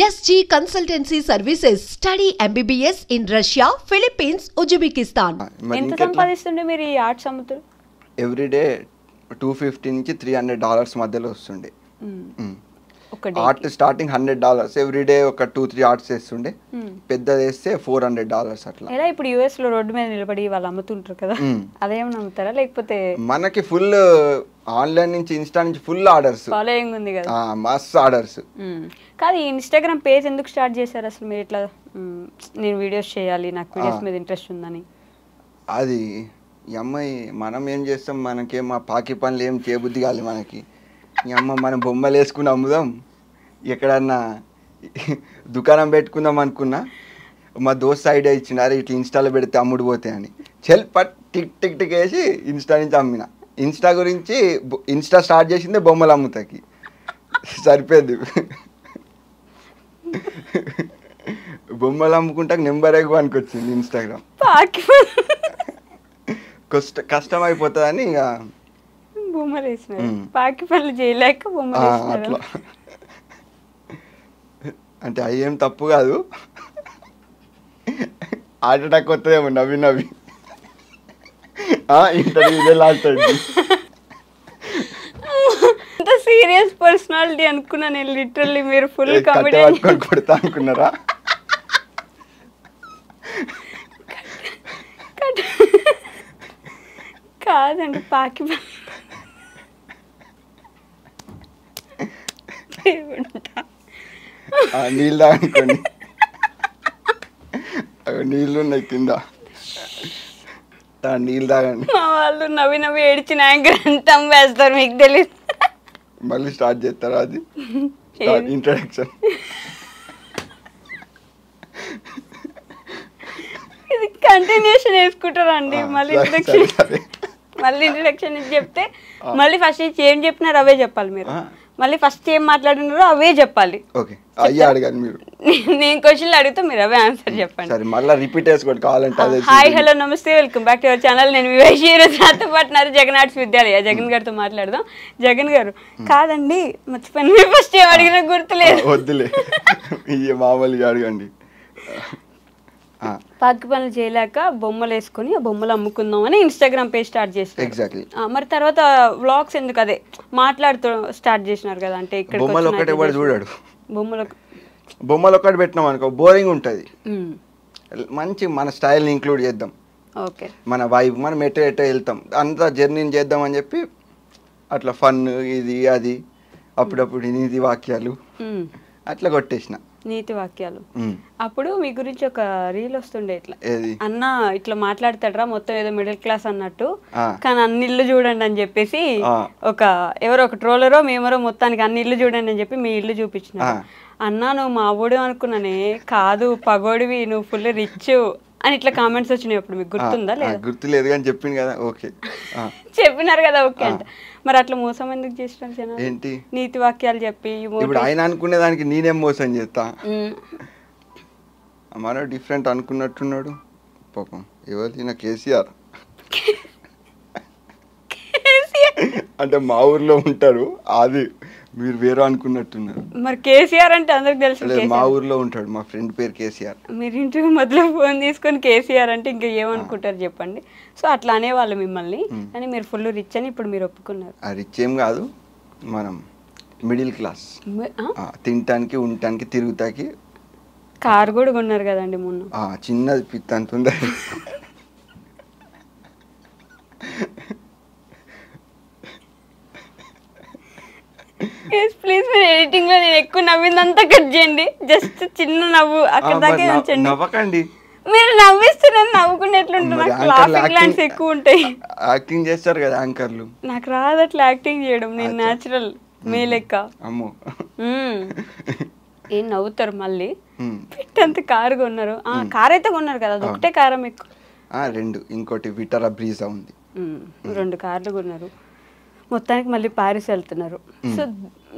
SG Consultancy Services. Study MBBS in Russia, Philippines, Uzbekistan. ఎంత సంపాదిస్తుండే మీరు ఈ ఆర్ట్స్ అమ్ముతారు? ఎవ్రీడే $250 నుంచి $300 మధ్యలో వస్తుండే. ఆర్ట్ స్టార్టింగ్ $100 ఎవ్రీడే ఒక 2-3 ఆర్ట్స్ వేస్తుండే. పెద్దది వేస్తే $400 అట్లా. ఎలా ఇప్పుడు యుఎస్ లో రోడ్డు మీద నిలబడి వాళ్ళు అమ్ముతుంటారు కదా, అదేమన్నా అమ్ముతారా లేకపోతే? మనకి ఫుల్ ఆన్లైన్ నుంచి ఇన్స్టా నుంచి ఫుల్ ఆర్డర్స్, ఫాలోయింగ్ ఉంది కదా, మస్తు ఆర్డర్స్. కాదు, ఈ ఇన్స్టాగ్రామ్ పేజ్ ఎందుకు స్టార్ట్ చేశారు అసలు మీరు? ఇట్లా నేను వీడియోస్ చేయాలి, నాకు వీడియోస్ మీద ఇంట్రెస్ట్ ఉందని. అది ఈ అమ్మాయి మనం ఏం చేస్తాం, మనకేం మా పాకి పనులు ఏం చేయబుద్ధి కాదు మనకి. ఈ అమ్మ మనం బొమ్మలు వేసుకుని అమ్ముదాం, ఎక్కడన్నా దుకాణం పెట్టుకుందాం అనుకున్నా. మా దోస్త్ ఐడియా ఇచ్చిండు, అరే ఇట్లా ఇన్స్టాలో పెడితే అమ్ముడు పోతాయి అని. చెల్ పట్ టిక్ టిక్ టిక్ వేసి ఇన్స్టా నుంచి అమ్మిన. ఇన్స్టా గురించి ఇన్స్టా స్టార్ట్ చేసిందే బొమ్మలు అమ్ముతాకి, సరిపోద్ది. బొమ్మలు అమ్ముకుంటా నెంబర్ ఎక్కువ అనుకొచ్చింది ఇన్స్టాగ్రామ్. కష్టం అయిపోతుందని ఇక బొమ్మలు వేసినారు. పాకి పనులు చేయలేక బొమ్మలు అట్లా. అంటే అవి ఏం తప్పు కాదు, హార్ట్ అటాక్ వస్తుందేమో నవ్వి నవ్వి. ఇంటర్వ్యూ లాస్ట్ అయింది. అంత సీరియస్ పర్సనాలిటీ అనుకున్నా నేను లిటరల్లీ. మీరు ఫుల్ కామెడీ కొడతా అనుకున్నారా? కాదండి, పాకి నీళ్ళు తాగనుకోండి, నీళ్ళు ఉన్నాయి కింద, నీళ్ళు తాగండి. మా వాళ్ళు నవ్వి నవ్వి ఏడ్చిన యాంకర్ అంతా వేస్తారు, మీకు తెలియదు. మళ్ళీ స్టార్ట్ చేస్తారా? అది ఇంట్రడక్షన్. ఇది కంటిన్యూషన్ వేసుకుంటారా అండి? మళ్ళీ ఇంట్రడక్షన్ చెప్తే మళ్ళీ ఫస్ట్ నుంచి ఏం చెప్పినారు అవే చెప్పాలి మీరు. మళ్ళీ ఫస్ట్ ఏం మాట్లాడినారో అవే చెప్పాలి. ఓకే, అయ్యా అడగండి మీరు. నేను క్వశ్చన్లు అడిగితే మీరు అవే ఆన్సర్ చెప్పండి. సరే, మళ్ళీ రిపీట్ చేసుకోండి కావాలంటే. హాయ్, హలో, నమస్తే, welcome back to our channel. నేను వివేష్. ఈరోజు నాతో పాటు జగన్ ఆర్ట్స్ విద్యాలయ జగన్ గారితో మాట్లాడదాం. జగన్ గారు, కాదండి మర్చిపోయాను, మీరు ఫస్ట్ ఏం అడిగినా గుర్తులేదు. వద్దులే, మామూలుగా అడగండి. పాకి పనులు చేయలేక బొమ్మలు వేసుకొని ఆ బొమ్మలు అమ్ముకుందాం అని ఇన్స్టాగ్రామ్ పేజ్ స్టార్ట్ చేశారు. ఎగ్జాక్ట్లీ. మరి తర్వాత వ్లాగ్స్ ఎందుకు అదే మాట్లాడుతూ స్టార్ట్ చేసినారు కదా? అంటే ఇక్కడ బొమ్మలు ఒకటి ఎవరు చూడాడు, బొమ్మలు ఒకటి పెట్టినాం అనుకో బోరింగ్ ఉంటుంది. మంచి మన స్టైల్ని ఇంక్లూడ్ చేద్దాం, ఓకే, మన వైబ్, మనం ఎటో వెళ్తాం, అంతా జర్నీని చేద్దాం అని చెప్పి అట్లా ఫన్ ఇది అది అప్పుడప్పుడు నీతి వాక్యాలు అట్లా కొట్టేసిన. నీతి వాక్యాలు. అప్పుడు మీ గురించి ఒక రీల్ వస్తుండే, ఇట్లా అన్న ఇట్లా మాట్లాడతాడరా మొత్తం ఏదో మిడిల్ క్లాస్ అన్నట్టు, కానీ అన్ని ఇల్లు చూడండి అని చెప్పేసి ఎవరో ఒక ట్రోలరో మేమరో మొత్తానికి అన్ని ఇల్లు చూడండి అని చెప్పి మీ ఇల్లు చూపించిన. అన్నా నువ్వు మా ఊడు అనుకున్నానే, కాదు పగోడివి, నువ్వు ఫుల్ రిచ్ అని ఇట్లా కామెంట్స్ వచ్చినాయి. అప్పుడు మీకు గుర్తుందా? లేదా? గుర్తులేదు కానీ చెప్పింది కదా. ఓకే, చెప్పినారు కదా. ఓకే అంటే మరి అట్లా మోసం ఎందుకు చేసినారు జనాలు? ఏంటి నీతి వాక్యాలు చెప్పి ఇప్పుడు ఆయన అనుకునే దానికి నేనేం మోసం చేస్తా? మన డిఫరెంట్ అనుకున్నట్టున్నాడు పాపం. ఎవరు? కేసీఆర్. అంటే మా ఊర్లో ఉంటారు, అది మీరు వేరే అనుకున్నట్టున్నారు. మరి కేసీఆర్ అంటే అందరికి తెలుసు, మా ఊర్లో ఉంటాడు, మా ఫ్రెండ్ పేరు కేసీఆర్. మీరు ఇంటికి మొదలు ఫోన్ తీసుకొని కేసీఆర్ అంటే ఇంకా ఏమనుకుంటారు చెప్పండి. సో అట్లా అనేవాళ్ళు మిమ్మల్ని, అని మీరు ఫుల్ రిచ్ అని ఇప్పుడు మీరు ఒప్పుకున్నారు. రిచ్ ఏం కాదు, మనం మిడిల్ క్లాస్. తినటానికి ఉండటానికి తిరుగుతాకి కార్ కూడా కొన్నారు కదండి మొన్న. చిన్నది పిత్తంత ఉంది. ప్లీజ్ మీరు ఎడిటింగ్ లో నేను ఎక్కువ నవ్విందంతా కట్ చేయండి, జస్ట్ చిన్న నవ్వు అక్కడ దాకా ఉంచండి. నవ్వకండి, మీరు నవ్విస్తున్నారు, నవ్వుకునే ఎట్లుంటుంది, ఎక్కువ ఉంటాయి. యాక్టింగ్ చేస్తారు కదా యాంకర్లు, నాకు రాదు అట్లా యాక్టింగ్ చేయడం, నేను న్యాచురల్ మీ లెక్క. అమ్మో, ఏం నవ్వుతారు మళ్ళీ. పెట్టంత కారు కొన్నారు. కార్ అయితే కొన్నారు కదా, అది ఒకటే కారా మీకు? 2, ఇంకోటి విటారా బ్రీజా ఉంది. 2 కార్లు కొన్నారు. మొత్తానికి మళ్ళీ ప్యారిస్ వెళ్తున్నారు. సో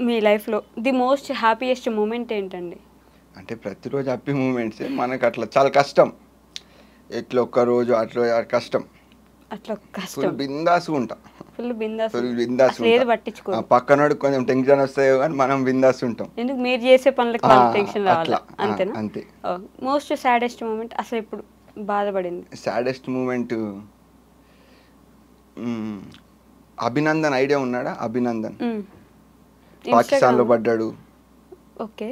మీ లైఫ్లో ది మోస్ట్ హ్యాపీయెస్ట్ మూమెంట్ ఏంటండి? అంటే ప్రతిరోజు హ్యాపీ మూమెంట్స్, మనకు అట్లా చాలా కష్టం. ఎట్లా ఒక్కరోజు అట్లా కష్టం, అట్లా కష్టం, బిందాసుగా ఉంటా. ఫుల్ బిందాస్ ఏది పట్టించుకో. పక్కనోడు కొంచెం టెన్షన్ వస్తాయో కానీ మనం బిందాస్ ఉంటాం. ఎందుకు మీరు చేసే పనులకు వాళ్ళకి టెన్షన్ రావాలి అంతేనా? అంతే. మోస్ట్ సాడెస్ట్ మూమెంట్ అసలు ఇప్పుడు బాధపడింది? సాడెస్ట్ మూమెంట్ అభినందన్ ఐడియా ఉన్నాడా? అభినందన్ పాకిస్తాన్ లో పడ్డాడు. ఓకే.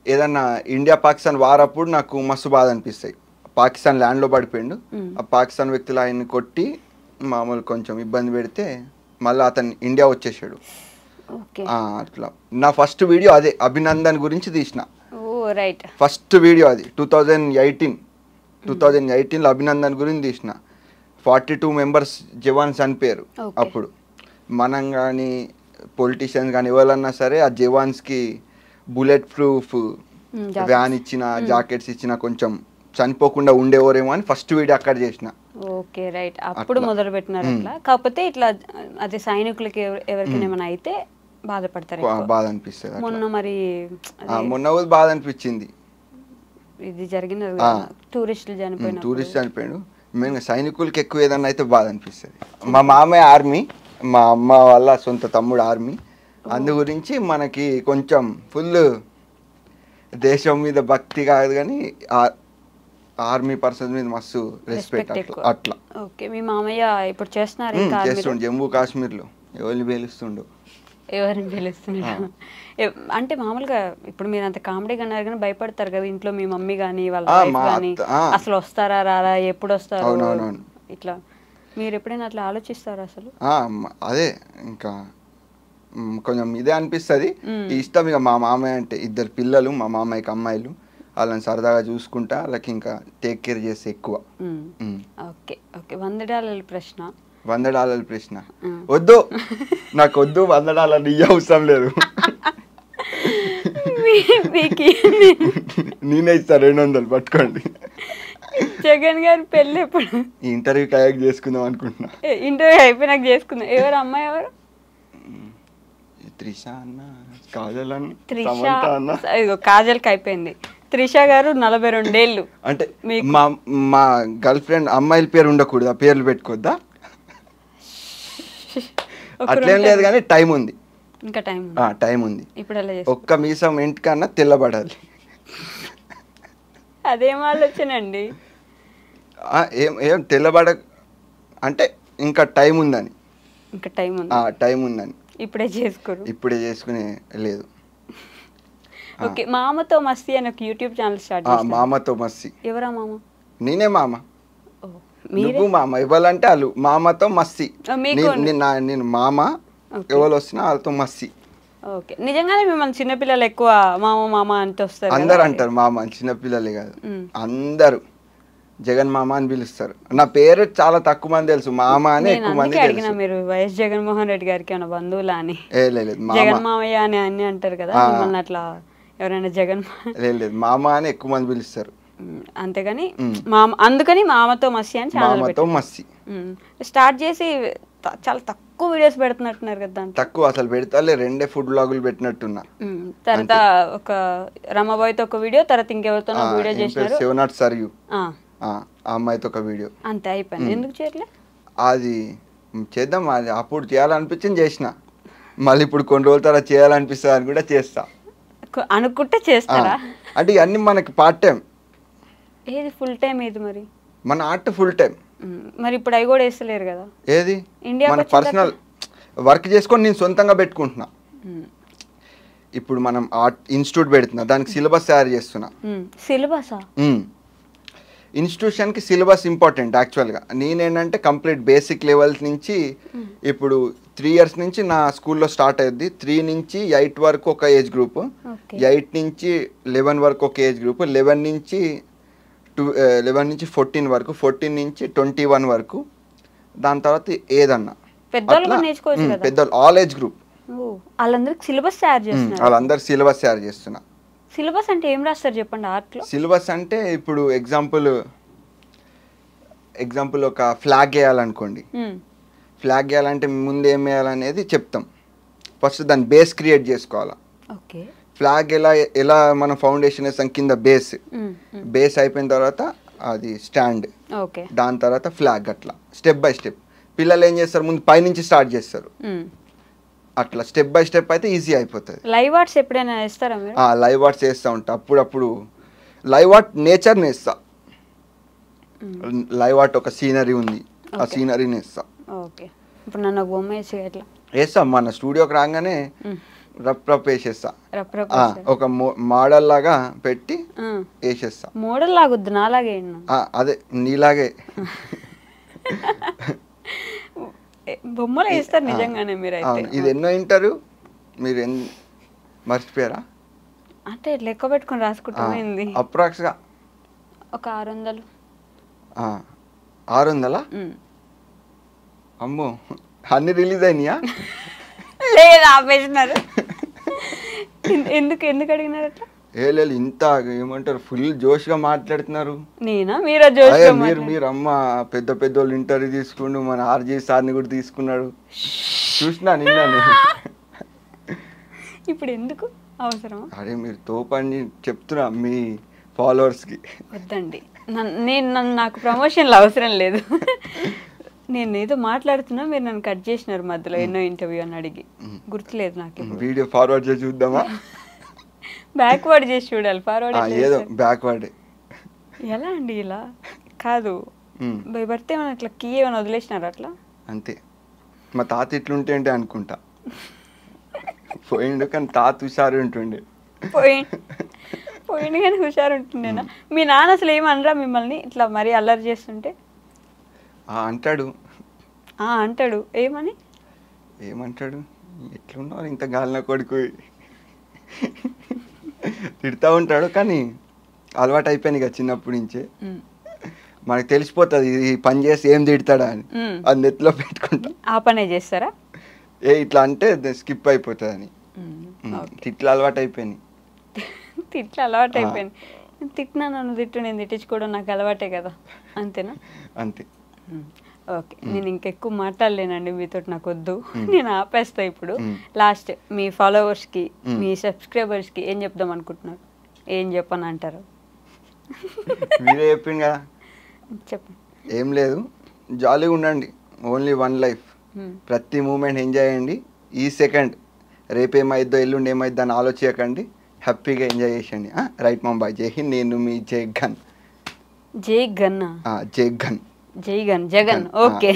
ఏదన్నా ఇండియా పాకిస్తాన్ వారప్పుడు నాకు మస్తు బాధ అనిపిస్తాయి. పాకిస్తాన్ ల్యాండ్ లో పడిపోయిండు, ఆ పాకిస్తాన్ వ్యక్తులు ఆయన్ని కొట్టి మామూలు కొంచెం ఇబ్బంది పెడితే మళ్ళీ అతను ఇండియా వచ్చేసాడు. అట్లా నా ఫస్ట్ వీడియో అదే అభినందన్ గురించి తీసిన. ఫస్ట్ వీడియో అది 2018లో అభినందన్ గురించి తీసిన. 42 మెంబర్స్ జవాన్స్ చనిపోయారు అప్పుడు. మనం కానీ పొలిటీషియన్స్ కానీ ఎవరన్నా సరే ఆ జవాన్స్కి బుల్లెట్ ప్రూఫ్ వ్యాన్ ఇచ్చిన, జాకెట్స్ ఇచ్చిన కొంచెం చనిపోకుండా ఉండేవారేమో అని ఫస్ట్ వీడియో అక్కడ చేసిన. Okay right. అప్పుడు మొదలు పెట్టినారు అట్లా. కాకపోతే ఇట్లా అదే సైనికులకి ఎవరికైనా ఏమైనా అయితే బాధపడతారు, బాధ అనిపిస్తుంది. మొన్న మరి మొన్న బాధ అనిపించింది. ఇది జరిగిన టూరిస్టులు చనిపోయాడు. మెయిన్గా సైనికులకి ఎక్కువ ఏదన్నా అయితే బాధ అనిపిస్తుంది. మా మామయ్య ఆర్మీ, మా అమ్మ వాళ్ళ సొంత తమ్ముడు ఆర్మీ. అందు గురించి మనకి కొంచెం ఫుల్ దేశం మీద భక్తి కాదు కానీ ఆర్మీ పర్సన్ మీద మస్తు రెస్పెక్ట్ అట్లా. ఓకే. మీ మామయ్య ఇప్పుడు చేస్తున్నారు? చేస్తుండు జమ్మూ కాశ్మీర్లో. ఎవరిని పేలుస్తుండు? అంటే మామూలుగా ఇప్పుడు మీరు అంత కామెడీగా అన్నారు కానీ భయపడతారు కదా ఇంట్లో మీ మమ్మీ కానీ వాళ్ళ వైఫ్ కానీ, అసలు వస్తారా రారా, ఎప్పుడు వస్తారు ఇట్లా? మీరు ఎప్పుడైనా అట్లా ఆలోచిస్తారా అసలు? అదే ఇంకా కొంచెం ఇదే అనిపిస్తుంది. ఇష్టం ఇక మా మామయ్య అంటే. 2 పిల్లలు మా మామయ్యకి, అమ్మాయిలు. వాళ్ళని సరదాగా చూసుకుంటా, వాళ్ళకి ఇంకా టేక్ కేర్ చేస్తే ఎక్కువ. Okay okay. $100 ప్రశ్న. $100 ప్రశ్న వద్దు, నాకు వద్దు. $100 నీ అవసరం లేదు. నేనే ఇస్తా 200 పట్టుకోండి. జగన్ గారి పెళ్ళి ఎప్పుడు? ఈ ఇంటర్వ్యూకి అయ్యాక చేసుకుందాం అనుకుంటున్నా. ఇంటర్వ్యూ అయిపోయినాక చేసుకుందాం. ఎవరు అమ్మాయి? ఎవరు? త్రిష అన్న, కాజల్ అన్న. కాజల్కి అయిపోయింది. త్రిష గారు 42 ఏళ్ళు. అంటే మా గర్ల్ ఫ్రెండ్ అమ్మాయిల పేరు ఉండకూడదు, ఆ పేర్లు పెట్టుకోద్దా? అట్లేం లేదు కానీ టైం ఉంది, ఇంకా టైం ఉంది. ఇప్పుడు ఒక్క మీసం ఇంటికన్నా తెల్లబడాలి. అదేం ఆలోచనండి? ఏం తెల్లబడ అంటే ఇంకా టైం ఉందని. ఇంకా టైం ఉందని ఇప్పుడే చేసుకునే లేదు. ఓకే. మామతో మస్తీ అని ఒక యూట్యూబ్ ఛానల్ స్టార్ట్ చేశారు. మామతో మస్తీ. ఎవరా మామ? నేనే మామ. నువ్వు మామ. ఇవ్వాలంటే వాళ్ళు మామతో మస్తీ. నేను మామ, ఎవరు వస్తున్నా వాళ్ళతో మస్తీ. ఓకే. నిజంగానే మిమ్మల్ని చిన్నపిల్లలు ఎక్కువ మామ మామ అంటే వస్తారు? అందరు అంటారు మామ, చిన్నపిల్లలే కాదు అందరు జగన్ మామ అని పిలుస్తారు. నా పేరు చాలా తక్కువ మంది తెలుసు, మామ అని ఎక్కువ మంది అడిగినా. మీరు వైఎస్ జగన్మోహన్ రెడ్డి గారికి ఏమైనా బంధువులా అని? జగన్ మామయ్య అని అన్ని అంటారు కదా, మిమ్మల్ని అట్లా ఎవరైనా జగన్? లేదు, మామ అని ఎక్కువ మంది పిలుస్తారు. అంతేగాని అందుకని మామతో మస్తీ అని ఛానల్ స్టార్ట్ చేసి చాలా తక్కువ వీడియోస్ పెడుతున్నట్టున్నారు కదా? తక్కువ అసలు పెడతాలే, 2 ఫుడ్ బ్లాగులు పెట్టినట్టున్నా. తర్వాత ఒక రమాబాయ్తో ఒక వీడియో, తర్వాత ఇంకెవరితో వీడియో చేసినారు, శివనాథ్ సర్యు ఆ అమ్మాయితో ఒక వీడియో. అంతే అయిపోయింది. ఎందుకు చేయట్లే? అది చేద్దాం, అది అప్పుడు చేయాలనిపించింది చేసిన, మళ్ళీ ఇప్పుడు కొన్ని రోజుల తర్వాత చేయాలనిపిస్తుంది అని కూడా చేస్తా. అనుకుంటే చేస్తారా? అంటే ఇవన్నీ మనకి పార్ట్ టైం. ఏది ఫుల్ టైం? ఏది మరి మన ఆర్ట్ ఫుల్ టైం. మరి ఇప్పుడు అవి కూడా వేస్తలేరు కదా? ఏది మన పర్సనల్ వర్క్ చేసుకొని నేను సొంతంగా పెట్టుకుంటున్నా. ఇప్పుడు మనం ఆర్ట్ ఇన్స్టిట్యూట్ పెడుతున్నా, దానికి సిలబస్ తయారు చేస్తున్నా. సిలబసా? ఇన్స్టిట్యూషన్కి సిలబస్ ఇంపార్టెంట్ యాక్చువల్గా. నేనేంటంటే కంప్లీట్ బేసిక్ లెవెల్స్ నుంచి ఇప్పుడు 3 years నుంచి నా స్కూల్లో స్టార్ట్ అయ్యింది. 3 నుంచి 8 వరకు ఒక ఏజ్ గ్రూప్, 8 నుంచి 11 వరకు ఒక ఏజ్ గ్రూప్, 11 నుంచి 14 వరకు, 14 నుంచి 21 వరకు, దాని తర్వాత ఏదన్నా పెద్దలు ఆల్ ఏజ్ గ్రూప్. వాళ్ళందరికి సిలబస్ తయారు చేస్తున్నా. వాళ్ళందరూ సిలబస్ తయారు చేస్తున్నా. సిలబస్ అంటే ఏం రాస్తారు చెప్పండి ఆర్ట్లో? సిలబస్ అంటే ఇప్పుడు ఎగ్జాంపుల్ ఒక ఫ్లాగ్ వేయాలనుకోండి. ఫ్లాగ్ వేయాలంటే ముందు ఏం వేయాలనేది చెప్తాం. ఫస్ట్ దాని బేస్ క్రియేట్ చేసుకోవాలా. ఫ్లాగ్ ఎలా మనం ఫౌండేషన్ వేస్తాం, కింద బేస్ అయిపోయిన తర్వాత అది స్టాండ్, దాని తర్వాత ఫ్లాగ్, అట్లా స్టెప్ బై స్టెప్. పిల్లలు ఏం చేస్తారు ముందు పైనుంచి స్టార్ట్ చేస్తారు, అట్లా స్టెప్ బై స్టెప్ అయితే ఈజీ అయిపోతుంది. లైవ్ ఆర్ట్స్ ఎప్పుడైనా వేస్తారా మీరు? లైవ్ ఆర్ట్స్ వేస్తూ ఉంటా, అప్పుడప్పుడు లైవ్ ఆర్ట్ నేచర్ని వేస్తా. లైవ్ ఆర్ట్ ఒక సీనరీ ఉంది, ఆ సీనరీని వేస్తా. ఓకే, ఇప్పుడు నన్ను ఒక బొమ్మ వేసి ఎట్లా వేస్తాం, మన స్టూడియోకి రాగానే రప్ వేసేస్తా, రప్ ఒక మోడల్ లాగా పెట్టి వేసేస్తా. మోడల్ లాగొద్దు, నాలాగే అదే నీలాగే బొమ్మలు వేస్తారు నిజంగానే మీరు అయితే. ఇది ఎన్నో ఇంటర్వ్యూ మీరు మర్చిపోయారా? అంటే లెక్క పెట్టుకొని రాసుకుంటుంది. అప్రాక్స్గా ఒక 600. 600? అమ్మో, అన్ని రిలీజ్ అయినాయా? లేదు, ఆపేసినారు. ఎందుకు ఎందుకు అడిగినారు అట్లా? లేదు, ఇంత ఏమంటారు ఫుల్ జోష్గా మాట్లాడుతున్నారు. నేనా మీరా జోష్? మీరు అమ్మ పెద్ద పెద్ద వాళ్ళు ఇంటర్వ్యూ తీసుకుంటూ మన ఆర్జీ సార్ని కూడా తీసుకున్నాడు, చూసినా నిన్న. ఇప్పుడు ఎందుకు అవసరమా? అరే మీరు తోపని చెప్తున్నా మీ ఫాలోవర్స్కి. వద్దండి, నాకు ప్రమోషన్లు అవసరం లేదు. నేను ఏదో మాట్లాడుతున్నా, మీరు నన్ను కట్ చేసినారు మధ్యలో. ఎన్నో ఇంటర్వ్యూ అని అడిగి గుర్తులేదు నాకు. వీడియో ఫార్వర్డ్ చేసి చూద్దామా? బ్యాక్వర్డ్ చేసి చూడాలి, ఫార్వర్డ్ ఏదో బ్యాక్వర్డ్. ఎలా అండి? ఇలా కాదు, బై బర్త్ ఏమైనా అట్లా కీ ఏమైనా వదిలేసినారు అట్లా? అంతే, మా తాత ఇట్లుంటే అనుకుంటా. పోయిండు కానీ తాత హుషారు ఉంటుండే. పోయిండు కానీ హుషారు ఉంటుండేనా? మీ నాన్న అసలు ఏమనరా మిమ్మల్ని ఇట్లా మరీ అల్లరి చేస్తుంటే? అంటాడు. అంటాడు ఏమని? ఏమంటాడు, ఎట్లున్నావు ఇంత గాలిన కొడుకు తిడతా ఉంటాడు. కానీ అలవాటు అయిపోయింది ఇక చిన్నప్పటి నుంచే. మనకు తెలిసిపోతుంది ఈ పని చేసి ఏం తిడతాడా అని, అది నెత్తిలో పెట్టుకుంటా. ఆ పనే చేస్తారా? ఇట్లా అంటే స్కిప్ అయిపోతుంది అని. తిట్లు అలవాటు అయిపోయింది. తిట్లు అలవాటు అయిపోయింది. తిట్టినా నన్ను తిట్టు, నేను తిట్టించుకోవడం నాకు అలవాటే కదా, అంతేనా? అంతే. ఓకే, నేను ఇంకెక్కువ మాట్లాడలేనండి మీతో, నాకు వద్దు, నేను ఆపేస్తా ఇప్పుడు. లాస్ట్ మీ ఫాలోవర్స్కి, మీ సబ్స్క్రైబర్స్కి ఏం చెప్దాం అనుకుంటున్నారు? ఏం చెప్పని అంటారు? మీరే చెప్పింది కదా. చెప్పండి. ఏం లేదు, జాలీగా ఉండండి, ఓన్లీ వన్ లైఫ్. ప్రతి మూమెంట్ ఎంజాయ్ చేయండి. ఈ సెకండ్ రేపేమైద్దో ఎల్లుండి ఏమైద్దో అని ఆలోచించకండి, హ్యాపీగా ఎంజాయ్ చేయండి. రైట్ మాంబాయ్. జై హింద్. నేను మీ జై ఘన్. జై ఘన్. జై ఘన్. జై ఘన్ జగన్. ఓకే.